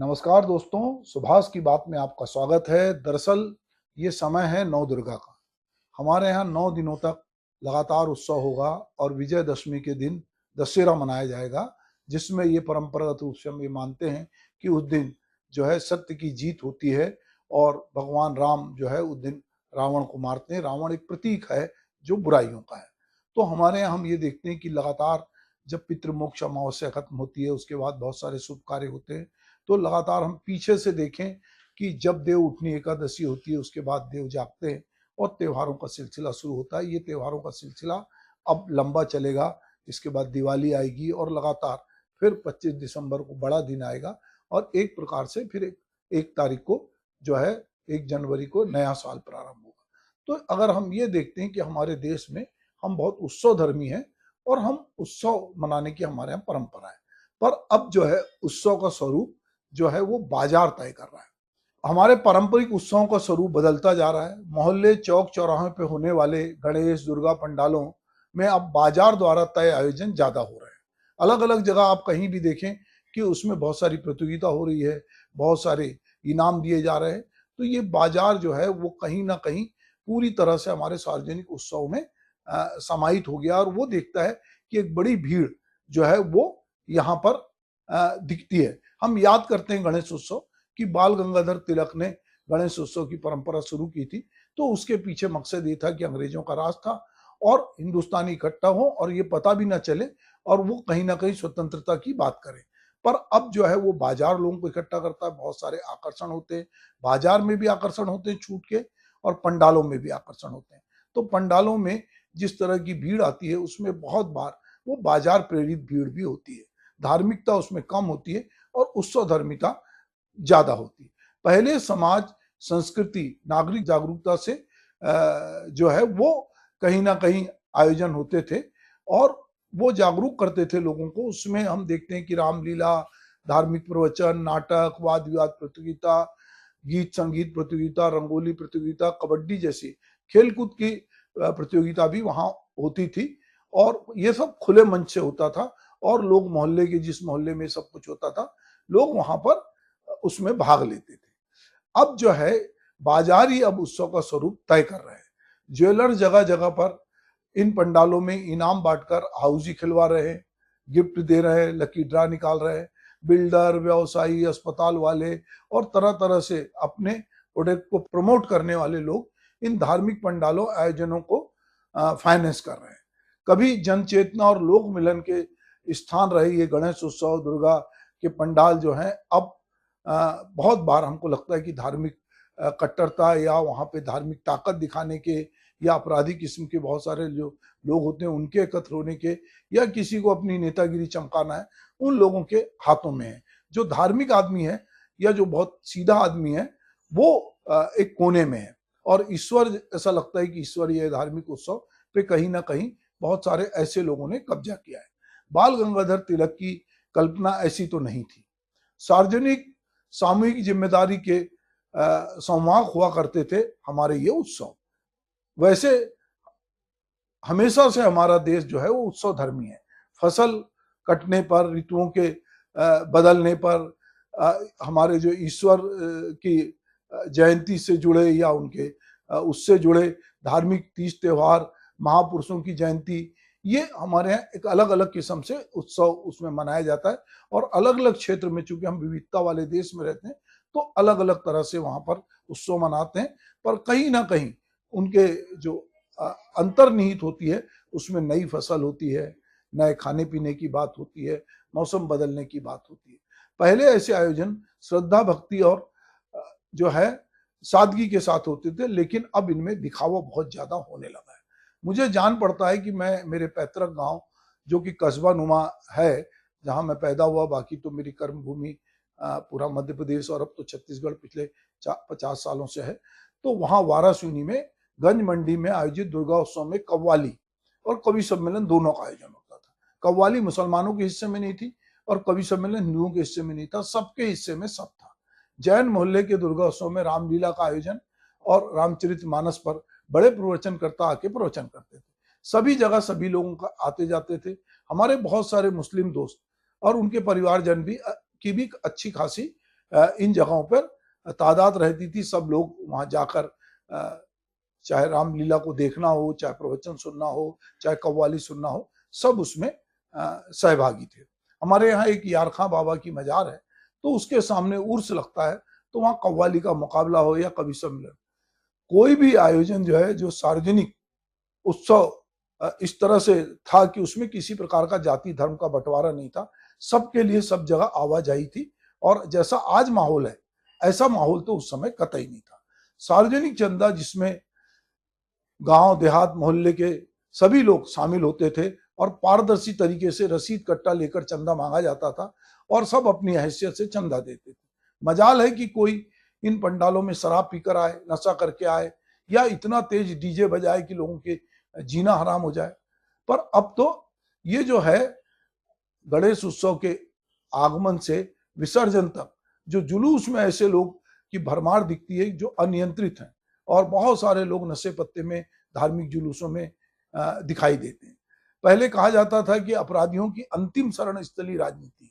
नमस्कार दोस्तों, सुभाष की बात में आपका स्वागत है। दरअसल ये समय है नौ दुर्गा का। हमारे यहाँ 9 दिनों तक लगातार उत्सव होगा और विजयदशमी के दिन दशहरा मनाया जाएगा, जिसमें ये परंपरागत रूप से हम ये मानते हैं कि उस दिन जो है सत्य की जीत होती है और भगवान राम जो है उस दिन रावण को मारते हैं। रावण एक प्रतीक है जो बुराइयों का है। तो हमारे यहाँ हम ये देखते हैं कि लगातार जब पितृमोक्ष अमावस्या खत्म होती है, उसके बाद बहुत सारे शुभ कार्य होते हैं। तो लगातार हम पीछे से देखें कि जब देव उठनी एकादशी होती है, उसके बाद देव जागते हैं और त्योहारों का सिलसिला शुरू होता है। ये त्योहारों का सिलसिला अब लंबा चलेगा। इसके बाद दिवाली आएगी और लगातार फिर 25 दिसंबर को बड़ा दिन आएगा और एक प्रकार से फिर एक तारीख को जो है 1 जनवरी को नया साल प्रारंभ होगा। तो अगर हम ये देखते हैं कि हमारे देश में हम बहुत उत्सव धर्मी हैं और हम उत्सव मनाने की हमारे यहाँ परंपरा है, पर अब जो है उत्सव का स्वरूप जो है वो बाजार तय कर रहा है। हमारे पारंपरिक उत्सवों का स्वरूप बदलता जा रहा है। मोहल्ले चौक चौराहे पे होने वाले गणेश दुर्गा पंडालों में अब बाजार द्वारा तय आयोजन ज्यादा हो रहे हैं। अलग अलग जगह आप कहीं भी देखें कि उसमें बहुत सारी प्रतियोगिता हो रही है, बहुत सारे इनाम दिए जा रहे हैं। तो ये बाजार जो है वो कहीं ना कहीं पूरी तरह से हमारे सार्वजनिक उत्सव में समाहित हो गया और वो देखता है कि एक बड़ी भीड़ जो है वो यहाँ पर दिखती है। हम याद करते हैं गणेश उत्सव कि बाल गंगाधर तिलक ने गणेश उत्सव की परंपरा शुरू की थी। तो उसके पीछे मकसद ये था कि अंग्रेजों का राज था और हिंदुस्तानी इकट्ठा हो और ये पता भी ना चले और वो कहीं ना कहीं स्वतंत्रता की बात करें। पर अब जो है वो बाजार लोगों को इकट्ठा करता है, बहुत सारे आकर्षण होते हैं, बाजार में भी आकर्षण होते हैं छूट के और पंडालों में भी आकर्षण होते हैं। तो पंडालों में जिस तरह की भीड़ आती है उसमें बहुत बार वो बाजार प्रेरित भीड़ भी होती है। धार्मिकता उसमें कम होती है और उत्सव धर्मिता ज्यादा होती है। पहले समाज, संस्कृति, नागरिक जागरूकता से जो है वो कहीं ना कहीं आयोजन होते थे और वो जागरूक करते थे लोगों को। उसमें हम देखते हैं कि रामलीला, धार्मिक प्रवचन, नाटक, वाद विवाद प्रतियोगिता, गीत संगीत प्रतियोगिता, रंगोली प्रतियोगिता, कबड्डी जैसी खेलकूद की प्रतियोगिता भी वहां होती थी और ये सब खुले मंच से होता था और लोग मोहल्ले के, जिस मोहल्ले में सब कुछ होता था, लोग वहां पर उसमें भाग लेते थे। अब जो है बाजार ही अब उत्सव का स्वरूप तय कर रहे हैं। ज्वेलर जगह जगह पर इन पंडालों में इनाम बांटकर हाउसी खिलवा रहे हैं, गिफ्ट दे रहे हैं, लकी ड्रा निकाल रहे हैं। बिल्डर, व्यवसायी, अस्पताल वाले और तरह तरह से अपने प्रोडक्ट को प्रमोट करने वाले लोग इन धार्मिक पंडालों आयोजनों को फाइनेंस कर रहे हैं। कभी जन चेतना और लोक मिलन के स्थान रहे ये गणेश उत्सव, दुर्गा के पंडाल जो हैं, अब बहुत बार हमको लगता है कि धार्मिक कट्टरता या वहाँ पे धार्मिक ताकत दिखाने के या अपराधी किस्म के बहुत सारे जो लोग होते हैं उनके एकत्र होने के या किसी को अपनी नेतागिरी चमकाना है, उन लोगों के हाथों में है। जो धार्मिक आदमी है या जो बहुत सीधा आदमी है वो एक कोने में है और ईश्वर, ऐसा लगता है कि ईश्वर ये धार्मिक उत्सव पे कहीं ना कहीं बहुत सारे ऐसे लोगों ने कब्जा किया है। बाल गंगाधर तिलक की कल्पना ऐसी तो नहीं थी। सार्वजनिक सामूहिक जिम्मेदारी के संवाहक हुआ करते थे हमारे ये उत्सव। वैसे हमेशा से हमारा देश जो है वो उत्सव धर्मी है। फसल कटने पर, ऋतुओं के बदलने पर, हमारे जो ईश्वर की जयंती से जुड़े या उनके उससे जुड़े धार्मिक तीज त्योहार, महापुरुषों की जयंती, ये हमारे यहाँ एक अलग अलग किस्म से उत्सव उसमें मनाया जाता है और अलग अलग क्षेत्र में, चूंकि हम विविधता वाले देश में रहते हैं, तो अलग अलग तरह से वहां पर उत्सव मनाते हैं। पर कहीं ना कहीं उनके जो अंतर्निहित होती है उसमें नई फसल होती है, नए खाने पीने की बात होती है, मौसम बदलने की बात होती है। पहले ऐसे आयोजन श्रद्धा, भक्ति और जो है सादगी के साथ होते थे, लेकिन अब इनमें दिखावा बहुत ज्यादा होने लगा है। मुझे जान पड़ता है कि मैं मेरे पैतृक गांव जो कि कस्बा नुमा है, जहां मैं पैदा हुआ, बाकी तो मेरी कर्म भूमि पूरा मध्य प्रदेश और अब तो छत्तीसगढ़ पिछले 50 सालों से है। तो वहां वारासूनी में गंज मंडी में आयोजित दुर्गा उत्सव में कव्वाली और कवि सम्मेलन दोनों का आयोजन होता था। कव्वाली मुसलमानों के हिस्से में नहीं थी और कवि सम्मेलन हिंदुओं के हिस्से में नहीं था, सबके हिस्से में सब था। जैन मोहल्ले के दुर्गा उत्सव में रामलीला का आयोजन और रामचरितमानस पर बड़े प्रवचनकर्ता आके प्रवचन करते थे। सभी जगह सभी लोगों का आते जाते थे। हमारे बहुत सारे मुस्लिम दोस्त और उनके परिवारजन भी की भी अच्छी खासी इन जगहों पर तादाद रहती थी। सब लोग वहां जाकर चाहे रामलीला को देखना हो, चाहे प्रवचन सुनना हो, चाहे कव्वाली सुनना हो, सब उसमें सहभागी थे। हमारे यहाँ एक यारखां बाबा की मजार है, तो उसके सामने उर्स लगता है, तो वहाँ कव्वाली का मुकाबला हो या कवि सम्मेलन, कोई भी आयोजन जो है, जो सार्वजनिक उत्सव इस तरह से था कि उसमें किसी प्रकार का जाति धर्म का बंटवारा नहीं था। सबके लिए सब जगह आवाजाही थी, और जैसा आज माहौल है, ऐसा माहौल तो उस समय कतई नहीं था। सार्वजनिक चंदा जिसमें गांव देहात मोहल्ले के सभी लोग शामिल होते थे, और पारदर्शी तरीके से रसीद कट्टा लेकर चंदा मांगा जाता था, और सब अपनी हैसियत से चंदा देते थे। मजाल है कि कोई इन पंडालों में शराब पीकर आए, नशा करके आए, या इतना तेज डीजे बजाए कि लोगों के जीना हराम हो जाए। पर अब तो ये जो है, गणेश उत्सव के आगमन से विसर्जन तक जो जुलूस में ऐसे लोग की भरमार दिखती है जो अनियंत्रित हैं, और बहुत सारे लोग नशे पत्ते में धार्मिक जुलूसों में दिखाई देते हैं। पहले कहा जाता था कि अपराधियों की अंतिम शरण स्थली राजनीति,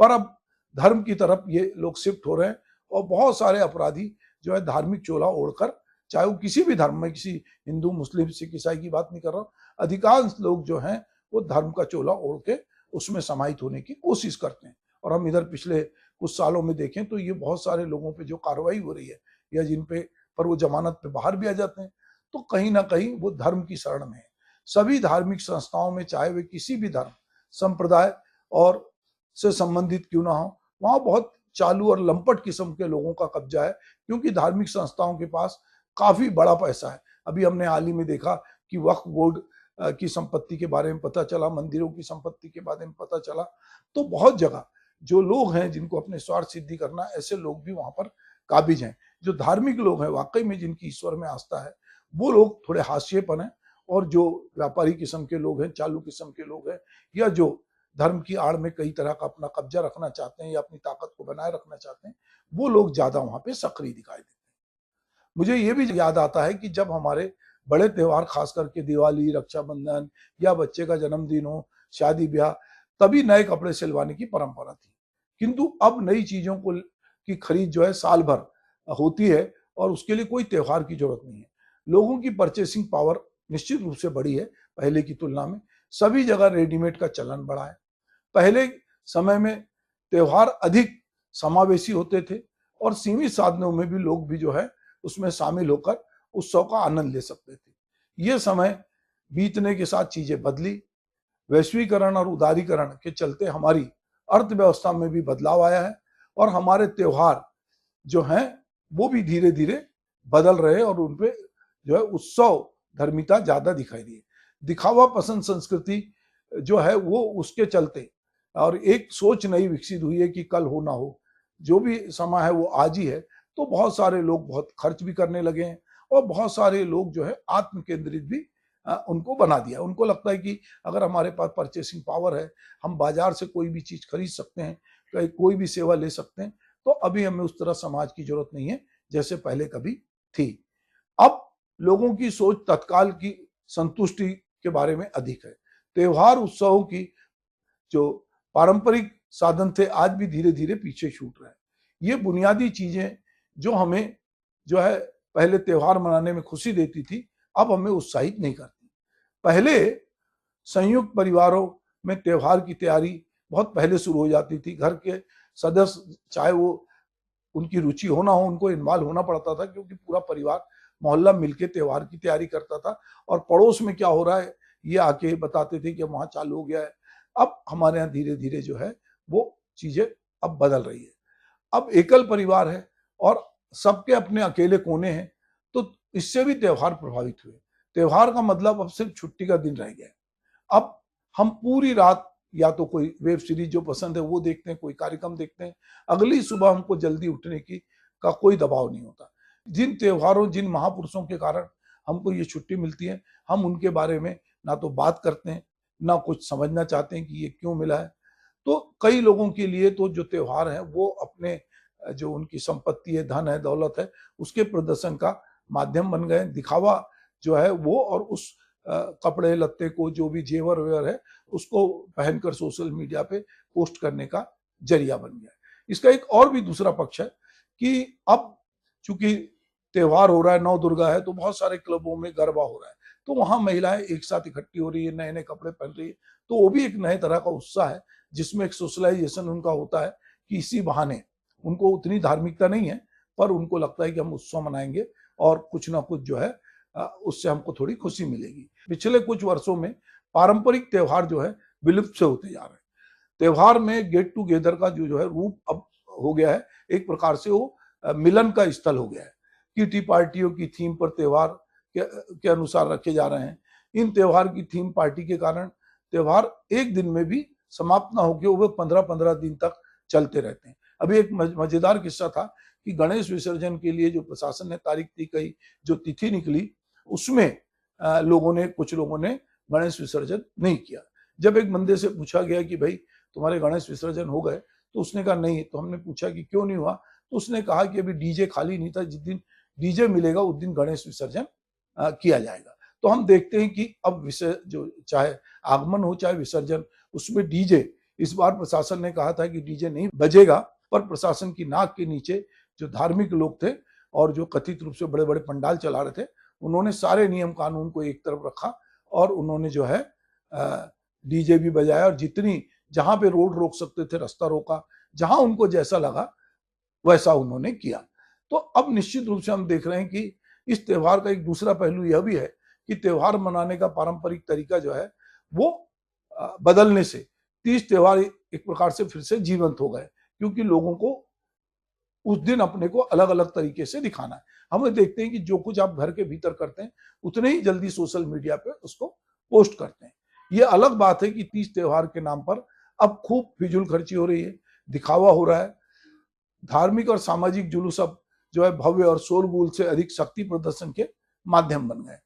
पर अब धर्म की तरफ ये लोग शिफ्ट हो रहे हैं, और बहुत सारे अपराधी जो है धार्मिक चोला ओढ़कर, चाहे वो किसी भी धर्म में, किसी हिंदू मुस्लिम सिख ईसाई की बात नहीं कर रहा हूँ, अधिकांश लोग जो हैं वो धर्म का चोला ओढ़ के उसमें समाहित होने की कोशिश करते हैं। और हम इधर पिछले कुछ सालों में देखें तो ये बहुत सारे लोगों पे जो कार्रवाई हो रही है, या जिन पे पर वो जमानत पे बाहर भी आ जाते हैं, तो कहीं ना कहीं वो धर्म की शरण में है। सभी धार्मिक संस्थाओं में, चाहे वे किसी भी धर्म संप्रदाय और से संबंधित क्यों ना हो, वहां बहुत चालू और लंपट किस्म के लोगों का कब्जा है, क्योंकि धार्मिक संस्थाओं के पास काफी बड़ा पैसा है। अभी हमने हाल ही में देखा कि वक्फ बोर्ड की संपत्ति के बारे में पता चला, मंदिरों की संपत्ति के बारे में पता चला। तो बहुत जगह जो लोग हैं जिनको अपने स्वार्थ सिद्धि करना, ऐसे लोग भी वहां पर काबिज हैं। जो धार्मिक लोग हैं वाकई में, जिनकी ईश्वर में आस्था है, वो लोग थोड़े हाशिए पर हैं, और जो व्यापारी किस्म के लोग हैं, चालू किस्म के लोग हैं, या जो धर्म की आड़ में कई तरह का अपना कब्जा रखना चाहते हैं या अपनी ताकत को बनाए रखना चाहते हैं, वो लोग ज्यादा वहां पे सक्रिय दिखाई देते हैं। मुझे ये भी याद आता है कि जब हमारे बड़े त्योहार, खास करके दिवाली, रक्षाबंधन, या बच्चे का जन्मदिन हो, शादी ब्याह, तभी नए कपड़े सिलवाने की परंपरा थी। किंतु अब नई चीजों को की खरीद जो है साल भर होती है, और उसके लिए कोई त्योहार की जरूरत नहीं है। लोगों की परचेसिंग पावर निश्चित रूप से बढ़ी है पहले की तुलना में। सभी जगह रेडीमेड का चलन बढ़ा है। पहले समय में त्योहार अधिक समावेशी होते थे, और सीमित साधनों में भी लोग भी जो है उसमें शामिल होकर उत्सव का आनंद ले सकते थे। ये समय बीतने के साथ चीजें बदली। वैश्वीकरण और उदारीकरण के चलते हमारी अर्थव्यवस्था में भी बदलाव आया है, और हमारे त्योहार जो हैं वो भी धीरे धीरे बदल रहे हैं, और उनपे जो है उत्सव धर्मिता ज्यादा दिखाई दी है। दिखावा पसंद संस्कृति जो है वो उसके चलते, और एक सोच नई विकसित हुई है कि कल हो ना हो, जो भी समय है वो आज ही है। तो बहुत सारे लोग बहुत खर्च भी करने लगे हैं, और बहुत सारे लोग जो है आत्म केंद्रित भी उनको बना दिया। उनको लगता है कि अगर हमारे पास परचेसिंग पावर है, हम बाजार से कोई भी चीज खरीद सकते हैं, कोई भी सेवा ले सकते हैं, तो अभी हमें उस तरह समाज की जरूरत नहीं है जैसे पहले कभी थी। अब लोगों की सोच तत्काल की संतुष्टि के बारे में अधिक है। त्योहार उत्सवों की जो पारंपरिक साधन थे, आज भी धीरे धीरे पीछे छूट रहे हैं। ये बुनियादी चीजें जो हमें जो है पहले त्योहार मनाने में खुशी देती थी, अब हमें उत्साहित नहीं करती। पहले संयुक्त परिवारों में त्योहार की तैयारी बहुत पहले शुरू हो जाती थी। घर के सदस्य, चाहे वो उनकी रुचि हो ना हो, उनको इन्वॉल्व होना पड़ता था, क्योंकि पूरा परिवार मोहल्ला मिलके त्योहार की तैयारी करता था, और पड़ोस में क्या हो रहा है ये आके बताते थे कि वहां चालू हो गया है। अब हमारे यहाँ धीरे धीरे जो है वो चीजें अब बदल रही है। अब एकल परिवार है, और सबके अपने अकेले कोने हैं, तो इससे भी त्योहार प्रभावित हुए। त्योहार का मतलब अब सिर्फ छुट्टी का दिन रह गया है। अब हम पूरी रात या तो कोई वेब सीरीज जो पसंद है वो देखते हैं, कोई कार्यक्रम देखते हैं, अगली सुबह हमको जल्दी उठने की का कोई दबाव नहीं होता। जिन त्योहारों, जिन महापुरुषों के कारण हमको ये छुट्टी मिलती है, हम उनके बारे में ना तो बात करते हैं, ना कुछ समझना चाहते हैं कि ये क्यों मिला है। तो कई लोगों के लिए तो जो त्योहार है वो अपने जो उनकी संपत्ति है, धन है, दौलत है, उसके प्रदर्शन का माध्यम बन गए। दिखावा जो है वो, और उस कपड़े लत्ते को, जो भी जेवर वेवर है, उसको पहनकर सोशल मीडिया पे पोस्ट करने का जरिया बन गया। इसका एक और भी दूसरा पक्ष है कि अब चूंकि त्योहार हो रहा है, नौ दुर्गा है, तो बहुत सारे क्लबों में गरबा हो रहा है, तो वहां महिलाएं एक साथ इकट्ठी हो रही है, नए नए कपड़े पहन रही है, तो वो भी एक नए तरह का उत्साह है जिसमें एक सोशलाइजेशन उनका होता है कि इसी बहाने उनको उतनी धार्मिकता नहीं है पर उनको लगता है कि हम उत्सव मनाएंगे और कुछ ना कुछ जो है उससे हमको थोड़ी खुशी मिलेगी। पिछले कुछ वर्षों में पारंपरिक त्योहार जो है विलुप्त से होते जा रहे हैं। त्योहार में गेट टुगेदर का जो है रूप अब हो गया है, एक प्रकार से वो मिलन का स्थल हो गया है। किटी पार्टियों की थीम पर त्योहार के अनुसार रखे जा रहे हैं। इन त्योहार की थीम पार्टी के कारण त्योहार एक दिन में भी समाप्त ना होकर वो 15-15 दिन तक चलते रहते हैं। अभी एक मजेदार किस्सा था कि गणेश विसर्जन के लिए जो प्रशासन ने तारीख तय की, जो तिथि निकली, उसमें कुछ लोगों ने गणेश विसर्जन नहीं किया। जब एक बंदे से पूछा गया कि भाई तुम्हारे गणेश विसर्जन हो गए, तो उसने कहा नहीं। तो हमने पूछा कि क्यों नहीं हुआ, तो उसने कहा कि अभी डीजे खाली नहीं था, जिस दिन डीजे मिलेगा उस दिन गणेश विसर्जन किया जाएगा। तो हम देखते हैं कि अब जो चाहे आगमन हो चाहे विसर्जन, उसमें डीजे, इस बार प्रशासन ने कहा था कि डीजे नहीं बजेगा, पर प्रशासन की नाक के नीचे जो धार्मिक लोग थे और जो कथित रूप से बड़े बड़े पंडाल चला रहे थे, उन्होंने सारे नियम कानून को एक तरफ रखा और उन्होंने जो है डीजे भी बजाया और जितनी जहां पे रोड रोक सकते थे रास्ता रोका, जहां उनको जैसा लगा वैसा उन्होंने किया। तो अब निश्चित रूप से हम देख रहे हैं कि इस त्योहार का एक दूसरा पहलू यह भी है कि त्योहार मनाने का पारंपरिक तरीका जो है वो बदलने से तीज त्योहार एक प्रकार से फिर से जीवंत हो गए, क्योंकि लोगों को उस दिन अपने को अलग अलग तरीके से दिखाना है। हम देखते हैं कि जो कुछ आप घर के भीतर करते हैं उतने ही जल्दी सोशल मीडिया पे उसको पोस्ट करते हैं। ये अलग बात है कि तीज त्योहार के नाम पर अब खूब फिजूल खर्ची हो रही है, दिखावा हो रहा है, धार्मिक और सामाजिक जुलूस अब जो है भव्य और शोरगुल से अधिक शक्ति प्रदर्शन के माध्यम बन गए।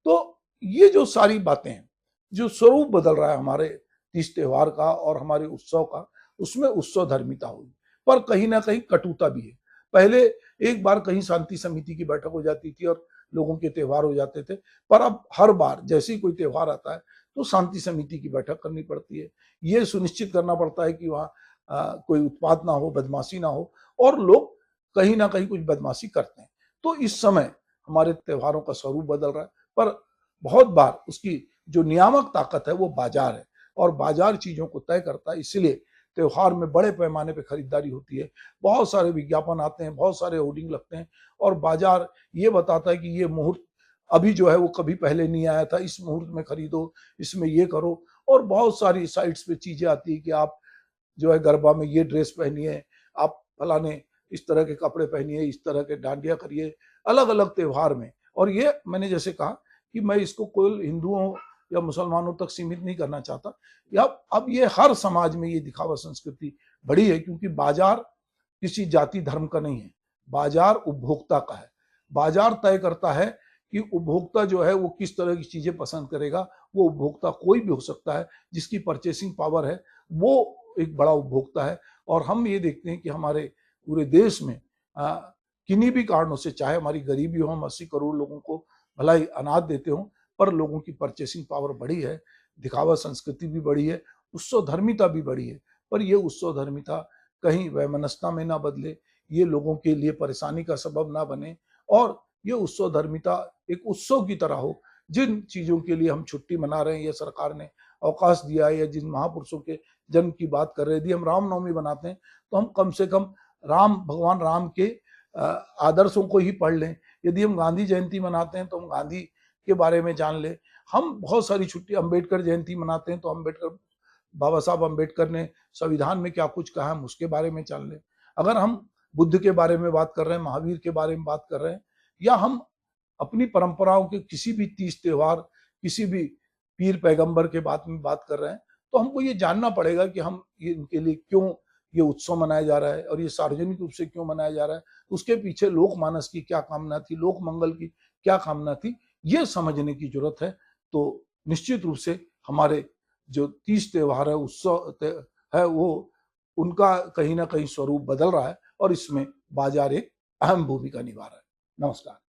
तो ये जो सारी बातें हैं, जो स्वरूप बदल रहा है हमारे तीज त्योहार का और हमारे उत्सव का, उसमें उत्सव धर्मिता होगी, पर कहीं ना कहीं कटुता भी है। पहले एक बार कहीं शांति समिति की बैठक हो जाती थी और लोगों के त्योहार हो जाते थे, पर अब हर बार जैसे ही कोई त्योहार आता है तो शांति समिति की बैठक करनी पड़ती है। ये सुनिश्चित करना पड़ता है कि वहाँ कोई उत्पात ना हो, बदमाशी ना हो, और लोग कहीं ना कहीं कुछ बदमाशी करते हैं। तो इस समय हमारे त्योहारों का स्वरूप बदल रहा है, पर बहुत बार उसकी जो नियामक ताकत है वो बाजार है और बाजार चीजों को तय करता है। इसलिए त्योहार में बड़े पैमाने पे खरीदारी होती है, बहुत सारे विज्ञापन आते हैं, बहुत सारे होर्डिंग लगते हैं और बाजार ये बताता है कि ये मुहूर्त अभी जो है वो कभी पहले नहीं आया था, इस मुहूर्त में खरीदो, इसमें ये करो, और बहुत सारी साइट्स पे चीजें आती है कि आप जो है गरबा में ये ड्रेस पहनिए, आप फलाने इस तरह के कपड़े पहनिए, इस तरह के डांडिया करिए, अलग अलग त्योहार में। और ये मैंने जैसे कहा कि मैं इसको केवल हिंदुओं या मुसलमानों तक सीमित नहीं करना चाहता, या अब ये हर समाज में ये दिखावा संस्कृति बढ़ी है, क्योंकि बाजार किसी जाति धर्म का नहीं है, बाजार उपभोक्ता का है। बाजार तय करता है कि उपभोक्ता जो है वो किस तरह की चीजें पसंद करेगा। वो उपभोक्ता कोई भी हो सकता है, जिसकी परचेसिंग पावर है वो एक बड़ा उपभोक्ता है। और हम ये देखते हैं कि हमारे पूरे देश में किन्हीं भी कारणों से, चाहे हमारी गरीबी हो, हम 80 करोड़ लोगों को भलाई अनाज देते हो, पर लोगों की परचेसिंग पावर बढ़ी है, दिखावा संस्कृति भी बढ़ी है, उत्सव धर्मिता भी बढ़ी है। पर ये उत्सव धर्मिता कहीं वैमनस्यता में ना बदले, ये लोगों के लिए परेशानी का सबब ना बने, और ये उत्सव धर्मिता एक उत्सव की तरह हो। जिन चीजों के लिए हम छुट्टी मना रहे हैं या सरकार ने अवकाश दिया है, या जिन महापुरुषों के जन्म की बात कर रहे हैं, यदि हम रामनवमी बनाते हैं तो हम कम से कम भगवान राम के आदर्शों को ही पढ़ लें। यदि हम गांधी जयंती मनाते हैं तो हम गांधी के बारे में जान लें। हम बहुत सारी छुट्टी, अम्बेडकर जयंती मनाते हैं तो अम्बेडकर, बाबा साहब अम्बेडकर ने संविधान में क्या कुछ कहा हम उसके बारे में जान लें। अगर हम बुद्ध के बारे में बात कर रहे हैं, महावीर के बारे में बात कर रहे हैं, या हम अपनी परंपराओं के किसी भी तीज त्योहार, किसी भी पीर पैगंबर के बात में बात कर रहे हैं, तो हमको ये जानना पड़ेगा कि हम ये इनके लिए क्यों ये उत्सव मनाया जा रहा है और ये सार्वजनिक रूप से क्यों मनाया जा रहा है, उसके पीछे लोकमानस की क्या कामना थी, लोक मंगल की क्या कामना थी, ये समझने की जरूरत है। तो निश्चित रूप से हमारे जो तीज त्योहार है, उत्सव है, वो उनका कहीं ना कहीं स्वरूप बदल रहा है और इसमें बाजार एक अहम भूमिका निभा रहा है। नमस्कार।